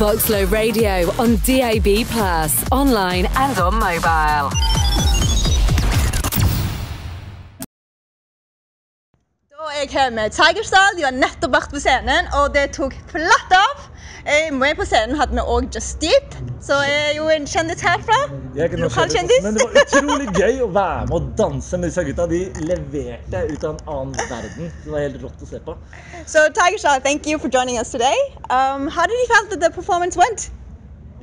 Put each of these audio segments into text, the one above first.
VOXLO Radio on DAB+, online and on mobile. Da er jeg her med Tigerstyle. De har nettopp vært på scenen, og det tok flatt av. Med på scenen hadde vi også Just Deep, så jeg er jo en kjendis herfra. Jeg er ikke noen kjendis, men det var utrolig gøy å være med og danse med disse gutta. De leverte ut av en annen verden. Det var helt rått å se på. So Tigerstyle, thank you for joining us today. How did you feel that the performance went?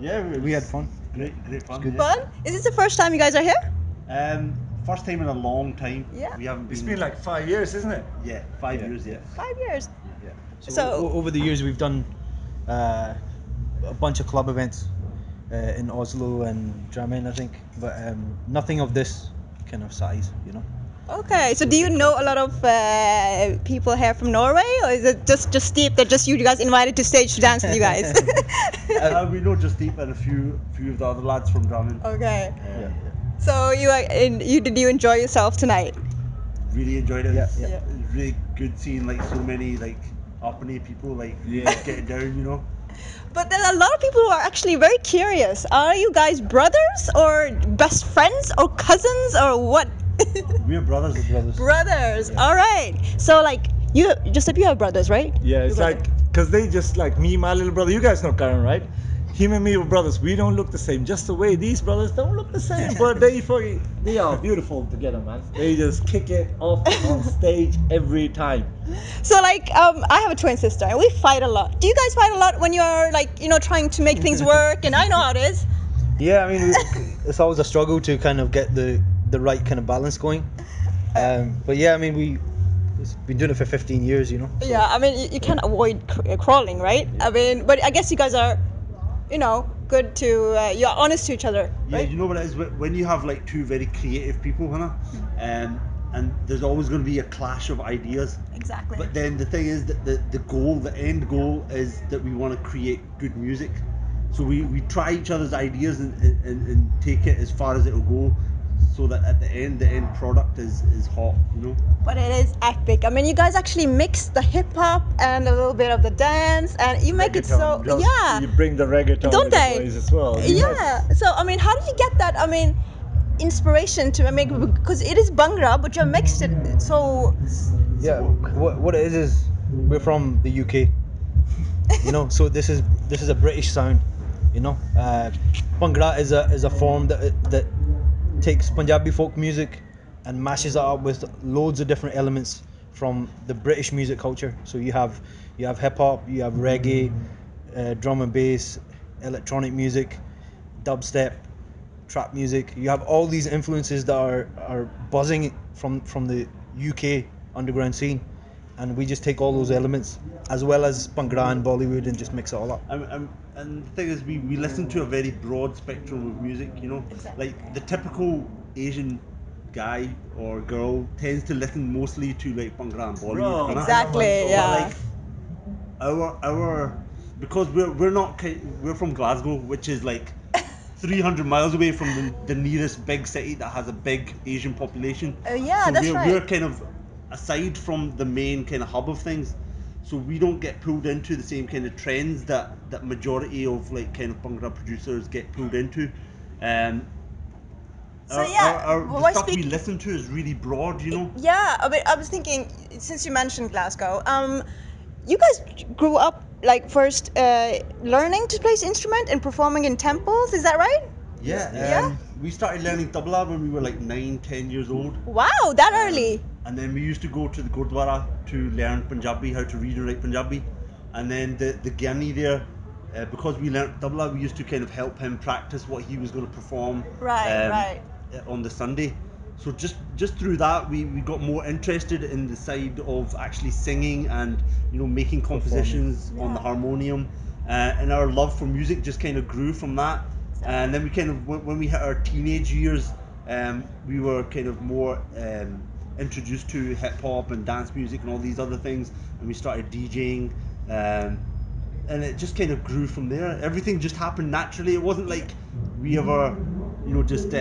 Yeah, we had fun. Great fun. Good fun? Is this the first time you guys are here? First time in a long time. Yeah. We haven't been. It's been like 5 years, isn't it? Yeah, 5 years. Yeah. 5 years. Yeah. So over the years we've done a bunch of club events in Oslo and Drammen, I think, but nothing of this kind of size, you know. Okay, so do you know a lot of people here from Norway, or is it just Deep that just you guys invited to stage to dance with you guys? We know Just Deep and a few of the other lads from Drammen. Okay. Yeah. So did you enjoy yourself tonight? Really enjoyed it. Yeah. It was really good seeing like so many like uppity people like getting down, you know. But there are a lot of people who are actually very curious. Are you guys brothers or best friends or cousins or what? We're brothers. Brothers. Yeah. All right. So like you have brothers, right? Yeah, it's Your like, because they just like me, my little brother. You guys know Karen, right? Him and me were brothers. We don't look the same. Just the way these brothers don't look the same, but they are beautiful together, man. They just kick it off on stage every time. So like I have a twin sister and we fight a lot. Do you guys fight a lot when you're like, you know, trying to make things work? And I know how it is. Yeah, I mean, it's always a struggle to kind of get the right kind of balance going. But yeah, I mean, we've been doing it for 15 years, you know. So. Yeah, I mean, you can't avoid crawling, right? I mean, but I guess you guys are, you know, good to, you're honest to each other, Yeah, right? you know what it is when you have like two very creative people, Hannah, and there's always going to be a clash of ideas. Exactly. But then the thing is that the end goal is that we want to create good music. So we try each other's ideas and take it as far as it'll go, so that at the end product is hot, you know. But it is epic. I mean, you guys actually mix the hip hop and a little bit of the dance, and you make it so You bring the reggaeton Don't in the they? place as well. Yeah. So I mean, how did you get that? I mean, inspiration to make, because it is Bhangra, but you mixed it so. Yeah. What it is we're from the UK, you know. So this is a British sound, you know. Bhangra is a form that takes Punjabi folk music and mashes it up with loads of different elements from the British music culture. So you have hip hop, you have reggae, drum and bass, electronic music, dubstep, trap music. You have all these influences that are buzzing from the UK underground scene, and we just take all those elements as well as Bhangra and Bollywood and just mix it all up. And the thing is, we listen to a very broad spectrum of music, you know. Exactly. Like the typical Asian guy or girl tends to listen mostly to like Bhangra and Bollywood. Bro, you know? Exactly. But, Yeah. like our because we're from Glasgow, which is like 300 miles away from the nearest big city that has a big Asian population. Yeah, so that's right. We're kind of aside from the main kind of hub of things, so we don't get pulled into the same kind of trends that majority of like kind of Bhangra producers get pulled into. So yeah, the stuff we listen to is really broad, you know. Yeah, I mean, I was thinking, since you mentioned Glasgow, you guys grew up like first learning to play this instrument and performing in temples, is that right? Yeah. We started learning tabla when we were like 9-10 years old. Wow, that early. And then we used to go to the Gurdwara to learn Punjabi, how to read and write Punjabi. And then the Gyani there, because we learnt tabla, we used to kind of help him practice what he was going to perform Right. on the Sunday. So just through that, we got more interested in the side of actually singing and, you know, making compositions on the harmonium. And our love for music just kind of grew from that. And then we kind of, when we hit our teenage years, we were kind of more introduced to hip hop and dance music and all these other things, and we started DJing, and it just kind of grew from there. Everything just happened naturally. It wasn't like we ever, you know, just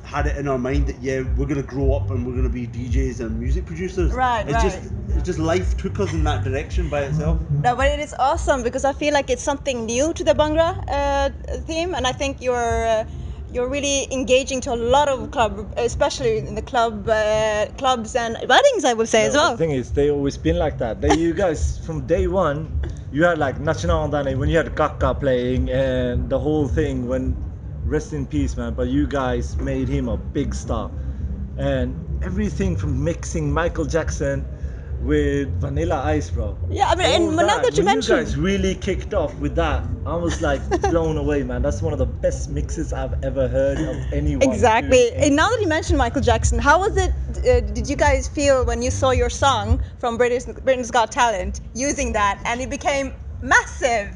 had it in our mind that we're gonna grow up and we're gonna be DJs and music producers. Right, It's just life took us in that direction by itself. No, but it is awesome because I feel like it's something new to the Bhangra theme, and I think you're really engaging to a lot of club, especially in the clubs and weddings, I would say as well. The thing is, they always been like that. You guys, from day one, you had like Nachna Andane when you had Kaka playing and the whole thing. When rest in peace, man. But you guys made him a big star, and everything from mixing Michael Jackson with Vanilla Ice, bro. Yeah, I mean, and now that you mentioned, you guys really kicked off with that, I was like blown away, man. That's one of the best mixes I've ever heard of anyone. exactly. And now that you mentioned Michael Jackson, how was it? Did you guys feel when you saw your song from Britain's Got Talent using that, and it became massive?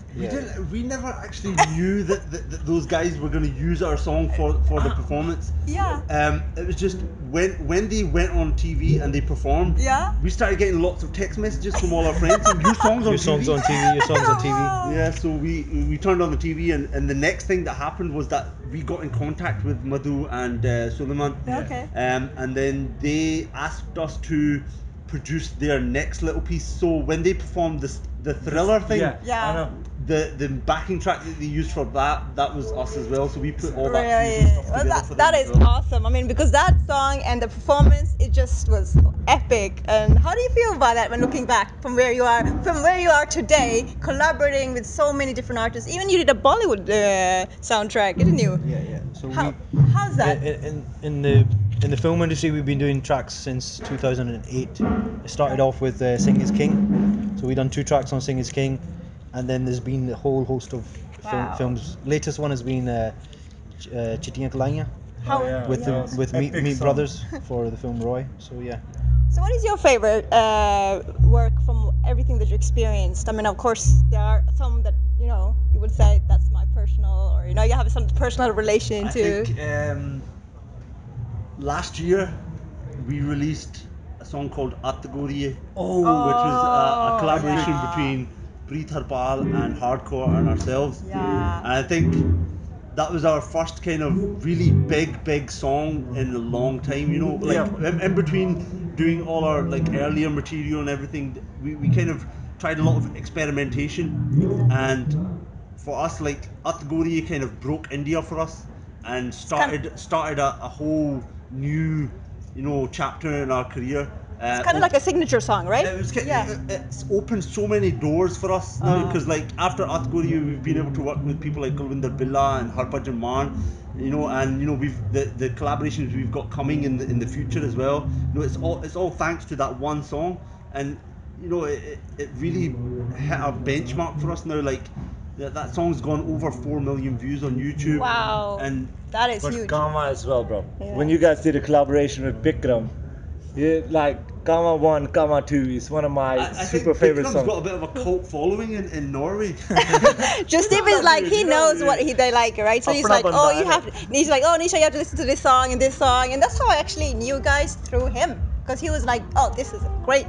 We never actually knew that those guys were going to use our song for the performance. Yeah. It was just when they went on TV and they performed. Yeah. We started getting lots of text messages from all our friends. Saying, your songs on TV. Your songs on TV. Yeah. So we turned on the TV, and the next thing that happened was that we got in contact with Madhu and Suleiman. Okay. And then they asked us to produce their next little piece. So when they performed the Thriller thing, Yeah. I know. the backing track that they used for that was us as well. So we put all that Really? fusion stuff Well, together for that them is as well. awesome. I mean, because that song and the performance, it just was epic. And how do you feel about that when looking back from where you are today, collaborating with so many different artists? Even you did a Bollywood soundtrack, didn't you? Yeah. So How's that? In the film industry, we've been doing tracks since 2008. It started off with Sing Is King. So we've done 2 tracks on Sing Is King, and then there's been a whole host of films. Latest one has been Chittiyan Kalaiyan with Meat Brothers for the film Roy. So yeah. So what is your favorite work from everything that you experienced? I mean, of course, there are some that, you would say that's my personal, or, you have some personal relation to. I think last year we released a song called Atagori, which was a collaboration between Preet Harpal and Hardcore and ourselves. Yeah. And I think that was our first kind of really big song in a long time, in between doing all our like earlier material and everything, we kind of tried a lot of experimentation, and for us, like, Atagori kind of broke India for us and started a whole new chapter in our career. It's kind of like a signature song, right? It's opened so many doors for us now, because like after Atagori we've been able to work with people like Kulwinder Billa and Harbhajan Mann, and we've the collaborations we've got coming in the future as well. It's all thanks to that one song, and it really hit a benchmark for us now. Like that song's gone over 4 million views on YouTube. Wow, and that is But huge. Kama as well, bro. Yeah. When you guys did a collaboration with Bikram, like Kama 1, Kama 2 is one of my super favorite songs. Bikram's got a bit of a cult following in Norway. Just if it's like he knows what they like, right? So he's like, oh, you have. He's like, oh, Nisha, you have to listen to this song, and that's how I actually knew guys through him, because he was like, oh, this is great.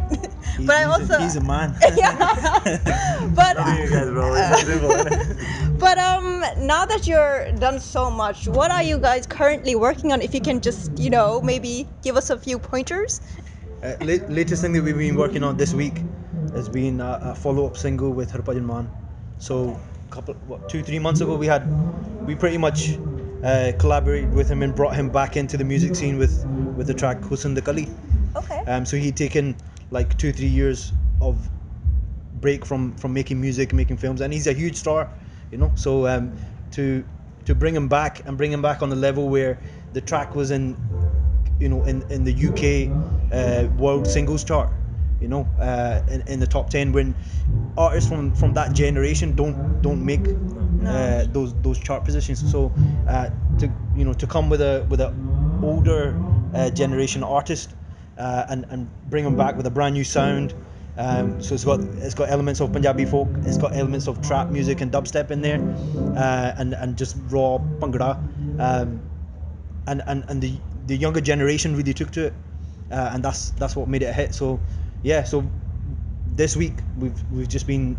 He's a man. But You guys, bro. It's a dribble, innit? but now that you're done so much, what are you guys currently working on? If you can just maybe give us a few pointers. Latest thing that we've been working on this week has been a follow-up single with Harbhajan Mann. So 2-3 months ago we pretty much collaborated with him and brought him back into the music scene with the track Husn de Kali. Okay. So he'd taken like 2-3 years of break from making music, making films, and he's a huge star, so to bring him back on the level where the track was in the UK world singles chart, in the top 10, when artists from that generation don't make those chart positions. So to come with a older generation artist and bring them back with a brand new sound. So it's got elements of Punjabi folk, it's got elements of trap music and dubstep in there, and just raw Bhangra, and the younger generation really took to it, and that's what made it a hit. So yeah, so this week we've just been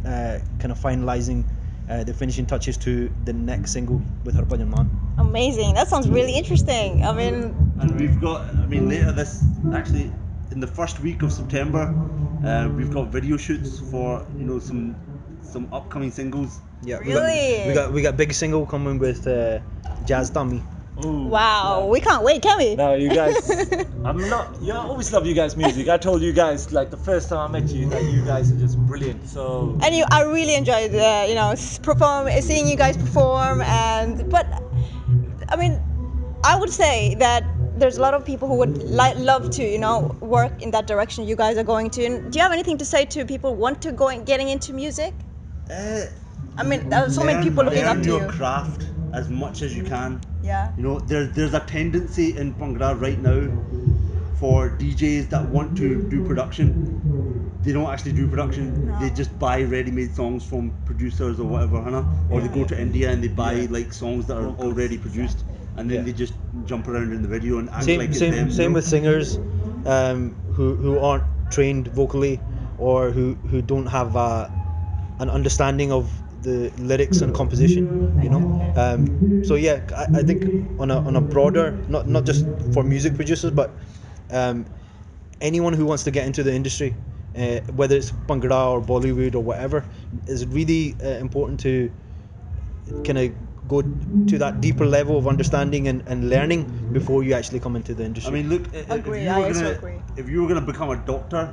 kind of finalizing the finishing touches to the next single with her Bhajan Man. Amazing. That sounds really interesting. I mean, And we've got, later this, actually, in the first week of September, we've got video shoots for, some upcoming singles. Yeah, Really? we got big single coming with Jazz Dummy. Ooh. wow. We can't wait, can we? No, you guys, I always love you guys' music. I told you guys, like, the first time I met you, that you guys are just brilliant. So, And I really enjoyed, seeing you guys perform. But I mean, I would say that there's a lot of people who would love to, work in that direction you guys are going to. And do you have anything to say to people who want to getting into music? I mean, there's so many people looking up learn to your you. craft as much as you can. Yeah. There's a tendency in Bhangra right now for DJs that want to do production. They don't actually do production. No. They just buy ready-made songs from producers or whatever, or they go to India and they buy like songs that are already produced, and then they just jump around in the video and act like it's them. Same with singers who aren't trained vocally or who don't have an understanding of the lyrics and composition, so yeah, I think on a broader, not just for music producers, but anyone who wants to get into the industry, whether it's Bhangra or Bollywood or whatever, is really important to kind of go to that deeper level of understanding and learning before you actually come into the industry. Look, Agree, I also agree. if you were gonna become a doctor,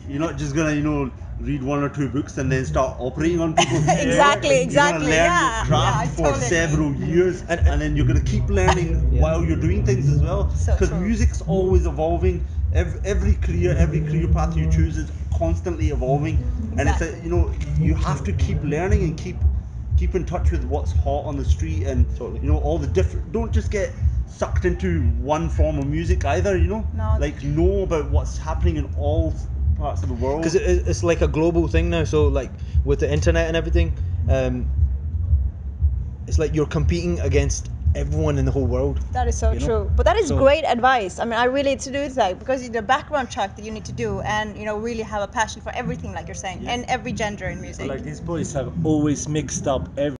you're not just gonna read one or two books and then start operating on people. Exactly. You're gonna learn Yeah. your craft I for totally several agree. years, and then you're gonna keep learning while you're doing things as well. So Because true. music's always evolving. Every career path you choose is constantly evolving, and it's you have to keep learning and keep in touch with what's hot on the street, and Totally. all the different. Don't just get sucked into one form of music either. No. Like know about what's happening in all parts of the world. Because it's like a global thing now, so like with the internet and everything, it's like you're competing against everyone in the whole world. That is so You know? true. But that is So- great advice. I mean, I really to do that because the background check that you need to do, and really have a passion for everything, like you're saying, and every gender in music. like, these boys have always mixed up every